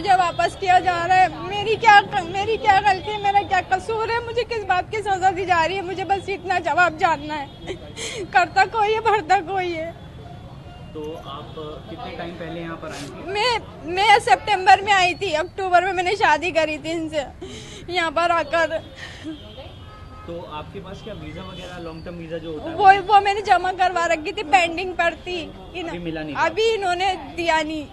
मुझे वापस किया जा रहा है। मेरी क्या गलती है, मेरा क्या कसूर है, मुझे किस बात की सजा दी जा रही है, मुझे बस इतना जवाब जानना है। करता कोई है, भरता कोई है। तो आप कितने टाइम पहले यहाँ पर आई थी? मैं सितंबर में आई थी, अक्टूबर में मैंने शादी करी थी इनसे यहाँ पर आकर। तो आपके पास क्या वीजा वगैरह लॉन्ग टर्म वीजा जो होता है वो मैंने जमा करवा रखी थी, पेंडिंग पर थी। अभी मिला नहीं? अभी इन्होंने दिया नहीं।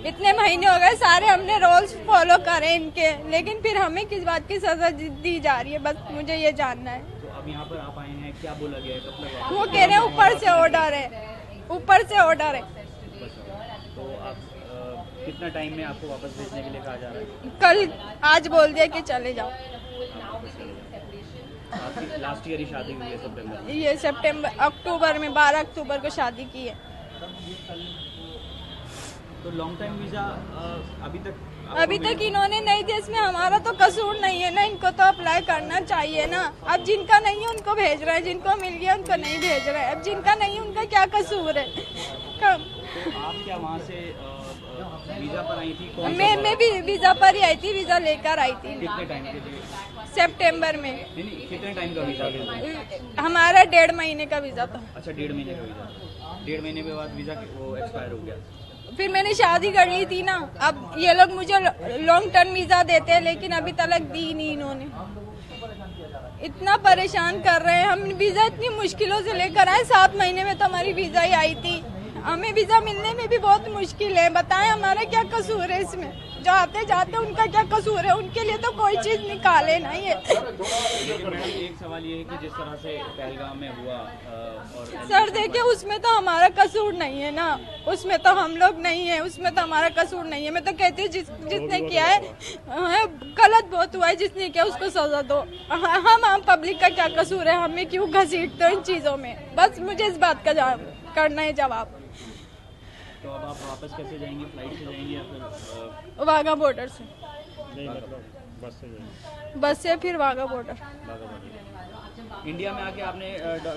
इतने महीने हो गए, सारे हमने रूल्स फॉलो करे इनके, लेकिन फिर हमें किस बात की सजा दी जा रही है, बस मुझे ये जानना है। तो अब यहाँ पर आप आए हैं, क्या बोला गया है? मतलब वो कह रहे हैं ऊपर से ऑर्डर है, ऊपर से ऑर्डर है। तो आप कितना टाइम में आपको वापस भेजने के लिए कहा जा रहा है? कल आज बोल दिया कि चले जाओ। आपकी लास्ट ईयर ही शादी हुई है सितंबर में? ये अक्टूबर में 12 अक्टूबर को शादी की है। तो लॉन्ग टाइम वीजा अभी तक इन्होंने नहीं दिया। इसमें हमारा तो कसूर नहीं है ना, इनको तो अप्लाई करना चाहिए ना। अब जिनका नहीं है उनको भेज रहे हैं, जिनको मिल गया उनको नहीं भेज रहे हैं। अब जिनका नहीं है उनका क्या कसूर है? आप क्या वहाँ से वीजा पर आई थी? मैं भी वीजा पर ही आई थी, वीजा लेकर आई थी। कितने टाइम के लिए? सितंबर में। नहीं, कितने टाइम का वीजा? हमारा 1.5 महीने का वीजा था। अच्छा, 1.5 महीने का वीजा। 1.5 महीने के बाद वीजा वो एक्सपायर हो गया। फिर मैंने शादी कर ली थी ना। अब ये लोग मुझे लॉन्ग टर्म वीजा देते हैं, लेकिन अभी तक दी नहीं इन्होंने। इतना परेशान कर रहे हैं। हम वीजा इतनी मुश्किलों से लेकर आए, 7 महीने में तो हमारी वीजा ही आई थी। हमें वीजा मिलने में भी बहुत मुश्किल है। बताएं हमारा क्या कसूर है इसमें? जो आते जाते उनका क्या कसूर है? उनके लिए तो कोई चीज निकाले ना ये। एक सवाल ये है कि जिस तरह से पहलगाम में हुआ और सर देखिए, उसमें तो हमारा कसूर नहीं है ना, उसमें तो हम लोग नहीं है, उसमें तो हमारा कसूर नहीं है। मैं तो कहती हूँ जिसने किया है गलत बहुत हुआ है, जिसने किया उसको सजा दो। हम आम पब्लिक का क्या कसूर है? हमें क्यों घसीटते हो इन चीजों में? बस मुझे इस बात का करना है जवाब। तो अब आप वापस कैसे जाएंगे? फ्लाइट से जाएंगे या फिर वाघा बॉर्डर से? नहीं, मतलब बस से जाएंगे? बस से फिर वाघा बॉर्डर। इंडिया में आके आपने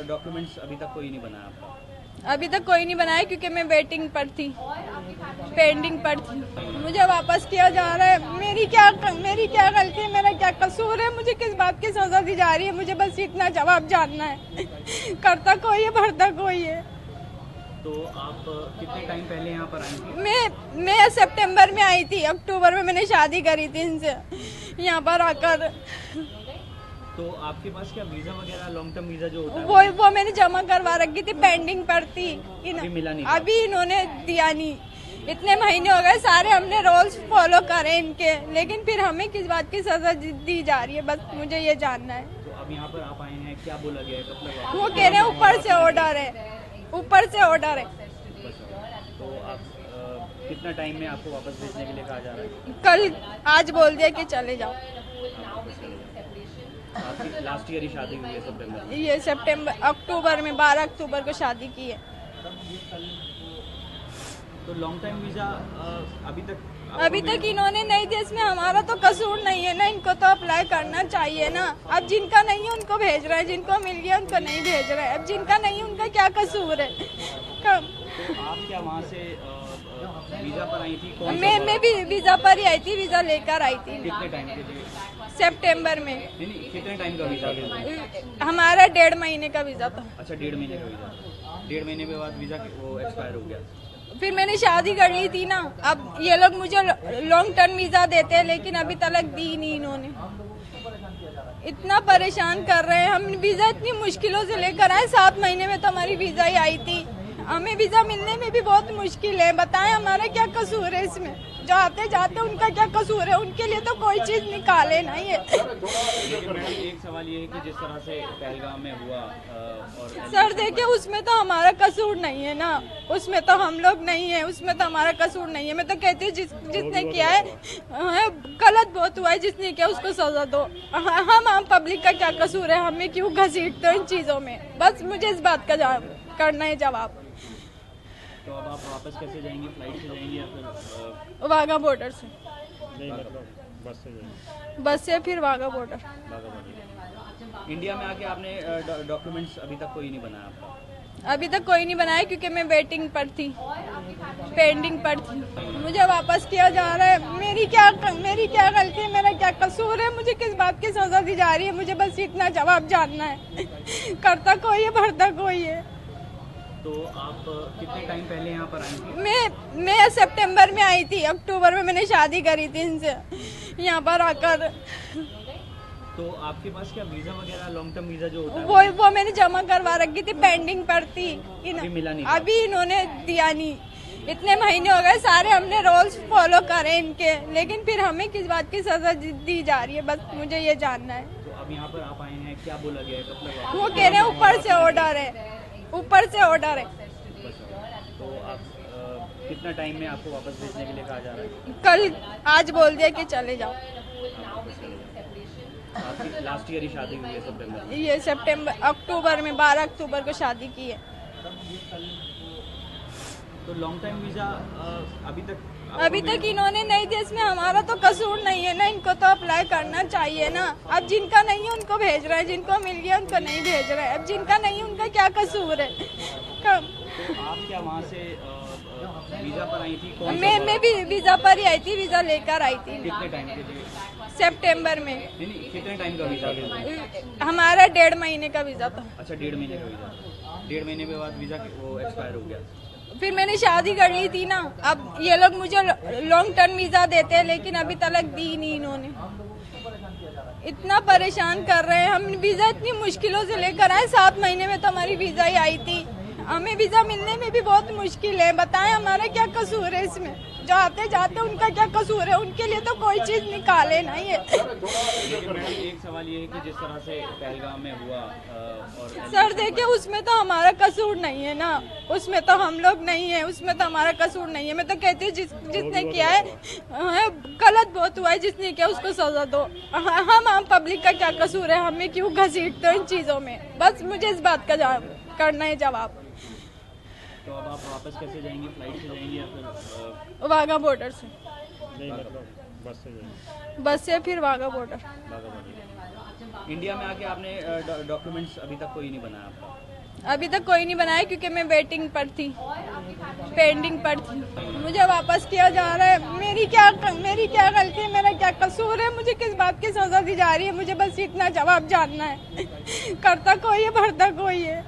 डॉक्यूमेंट्स अभी तक कोई नहीं बनाया आपका? अभी तक कोई नहीं बनाया, क्योंकि मैं वेटिंग पर थी, पेंडिंग पर थी। मुझे वापस किया जा रहा है। मेरी क्या गलती है, मेरा क्या कसूर है, मुझे किस बात की सजा दी जा रही है, मुझे बस इतना जवाब जानना है। करता कोई है, भरता कोई है। तो आप कितने टाइम पहले यहाँ पर आई थी? मैं सितंबर में आई थी, अक्टूबर में मैंने शादी करी थी इनसे यहाँ पर आकर। तो आपके पास क्या वीजा वगैरह लॉन्ग टर्म वीजा जो होता है वो मैंने जमा करवा रखी थी, पेंडिंग पर थी। अभी मिला नहीं? अभी इन्होंने दिया नहीं। इतने महीने हो गए, सारे हमने रूल्स फॉलो करे इनके, लेकिन फिर हमें किस बात की सजा दी जा रही है, बस मुझे ये जानना है। तो अब यहाँ पर आप आए हैं, क्या बोला गया है? मतलब वो कह रहे हैं ऊपर से ऑर्डर है, ऊपर से ऑर्डर है। तो आप कितना टाइम में आपको वापस भेजने के लिए कहा जा रहा है? कल आज बोल दिया कि चले जाओ। आपकी लास्ट ईयर ही शादी हुई है सितंबर में? ये अक्टूबर में 12 अक्टूबर को शादी की है। तो लॉन्ग टाइम वीजा अभी तक इन्होंने नहीं दिया। इसमें हमारा तो कसूर नहीं है ना, इनको तो अप्लाई करना चाहिए ना। अब जिनका नहीं है उनको भेज रहे हैं, जिनको मिल गया उनको नहीं भेज रहे हैं। अब जिनका नहीं है उनका क्या कसूर है? आप क्या वहाँ से वीजा पर आई थी? मैं भी वीजा पर ही आई थी, वीजा लेकर आई थी। कितने टाइम के लिए? सितंबर में। नहीं, कितने टाइम का वीजा? हमारा 1.5 महीने का वीजा था। अच्छा, 1.5 महीने का वीजा। 1.5 महीने के बाद वीजा वो एक्सपायर हो गया। फिर मैंने शादी कर ली थी ना। अब ये लोग मुझे लॉन्ग टर्म वीजा देते हैं, लेकिन अभी तक दी नहीं इन्होंने। इतना परेशान कर रहे हैं। हम वीजा इतनी मुश्किलों से लेकर आए, 7 महीने में तो हमारी वीजा ही आई थी। हमें वीजा मिलने में भी बहुत मुश्किल है। बताएं हमारा क्या कसूर है इसमें? जो आते जाते उनका क्या कसूर है? उनके लिए तो कोई चीज निकाले ना ये। एक सवाल ये है कि जिस तरह से पहलगाम में हुआ और सर देखिए, उसमें तो हमारा कसूर नहीं है ना, उसमें तो हम लोग नहीं है, उसमें तो हमारा कसूर नहीं है। मैं तो कहती हूँ जिसने किया है गलत बहुत हुआ है, जिसने किया उसको सजा दो। हम आम पब्लिक का क्या कसूर है? हमें क्यों घसीटते हो इन चीजों में? बस मुझे इस बात का करना है जवाब। तो अब आप वापस कैसे जाएंगे? फ्लाइट से जाएंगे या फिर वाघा बॉर्डर से? नहीं, मतलब बस से जाएंगे? बस से फिर वाघा बॉर्डर। इंडिया में आके आपने डॉक्यूमेंट्स अभी तक कोई नहीं बनाया आपका? अभी तक कोई नहीं बनाया क्योंकि मैं वेटिंग पर थी, पेंडिंग पर थी। मुझे वापस किया जा रहा है। मेरी क्या गलती है, मेरा क्या कसूर है, मुझे किस बात की सजा दी जा रही है, मुझे बस इतना जवाब जानना है। करता कोई है, भरता कोई है। तो आप कितने टाइम पहले यहाँ पर आई थी? मैं सितंबर में आई थी, अक्टूबर में मैंने शादी करी थी इनसे यहाँ पर आकर। तो आपके पास क्या वीजा वगैरह लॉन्ग टर्म वीजा जो होता है वो मैंने जमा करवा रखी थी, पेंडिंग पर थी। अभी मिला नहीं? अभी इन्होंने दिया नहीं। इतने महीने हो गए, सारे हमने रूल्स फॉलो करे इनके, लेकिन फिर हमें किस बात की सजा दी जा रही है, बस मुझे ये जानना है। तो अब यहाँ पर आप आए हैं, क्या बोला गया है, कब तक? वो कह रहे हैं ऊपर से ऑर्डर है, ऊपर से ऑर्डर है। तो आप कितना टाइम में आपको वापस भेजने के लिए कहा जा रहा है? कल आज बोल दिया कि चले जाओ। आपकी लास्ट ईयर ही शादी हुई है सितंबर में? ये अक्टूबर में 12 अक्टूबर को शादी की है। तो लॉन्ग टाइम वीजा अभी तक इन्होंने नहीं दिया। इसमें हमारा तो कसूर नहीं है ना, इनको तो अप्लाई करना चाहिए ना। अब जिनका नहीं है उनको भेज रहे हैं, जिनको मिल गया उनको नहीं भेज रहे हैं। अब जिनका नहीं है उनका क्या कसूर है? तो आप क्या वहाँ से वीजा पर आई थी? मैं भी वीजा पर ही आई थी, वीजा लेकर आई थी। कितने टाइम के लिए? सितंबर में। नहीं, कितने टाइम का वीजा? हमारा 1.5 महीने का वीजा था। अच्छा, 1.5 महीने का वीजा। 1.5 महीने के बाद वीजा वो एक्सपायर हो गया। फिर मैंने शादी कर ली थी ना। अब ये लोग मुझे लॉन्ग टर्म वीजा देते हैं, लेकिन अभी तक दी नहीं इन्होंने। इतना परेशान कर रहे हैं। हम वीजा इतनी मुश्किलों से लेकर आए, 7 महीने में तो हमारी वीजा ही आई थी। हमें वीजा मिलने में भी बहुत मुश्किल है। बताएं हमारा क्या कसूर है इसमें? जो आते जाते उनका क्या कसूर है? उनके लिए तो कोई चीज निकाले ना ये। एक सवाल ये है कि जिस तरह से पहलगाम में हुआ और सर देखिए, उसमें तो हमारा कसूर नहीं है ना, उसमें तो हम लोग नहीं है, उसमें तो हमारा कसूर नहीं है। मैं तो कहती हूँ जिसने किया है गलत बहुत हुआ है, जिसने किया उसको सजा दो। हम आम पब्लिक का क्या कसूर है? हमें क्यों घसीटते हो इन चीजों में? बस मुझे इस बात का करना है जवाब। तो अब आप वापस कैसे जाएंगे? फ्लाइट से जाएंगे या फिर वाघा बॉर्डर से? बस से फिर वाघा बॉर्डर। इंडिया में आके आपने डॉक्यूमेंट्स अभी तक कोई नहीं बनाया आपका? अभी तक कोई नहीं बनाया क्योंकि मैं वेटिंग पर थी, पेंडिंग पर थी। मुझे वापस किया जा रहा है। मेरी क्या गलती है, मेरा क्या कसूर है, मुझे किस बात की सजा दी जा रही है, मुझे बस इतना जवाब जानना है। करता कोई है, भरता कोई है।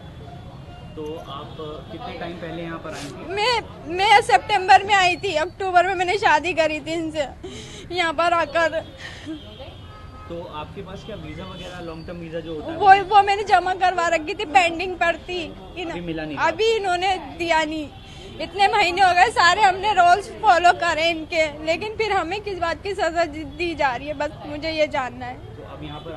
तो आप कितने टाइम पहले यहाँ पर आई थी? मैं सितंबर में आई थी, अक्टूबर में मैंने शादी करी थी इनसे यहाँ पर आकर। तो आपके पास क्या वीजा वगैरह लॉन्ग टर्म वीजा जो होता है वो मैंने जमा करवा रखी थी, पेंडिंग पर थी। अभी मिला नहीं? अभी इन्होंने दिया नहीं। इतने महीने हो गए, सारे हमने रूल्स फॉलो करे इनके, लेकिन फिर हमें किस बात की सजा दी जा रही है, बस मुझे ये जानना है। तो अब यहाँ पर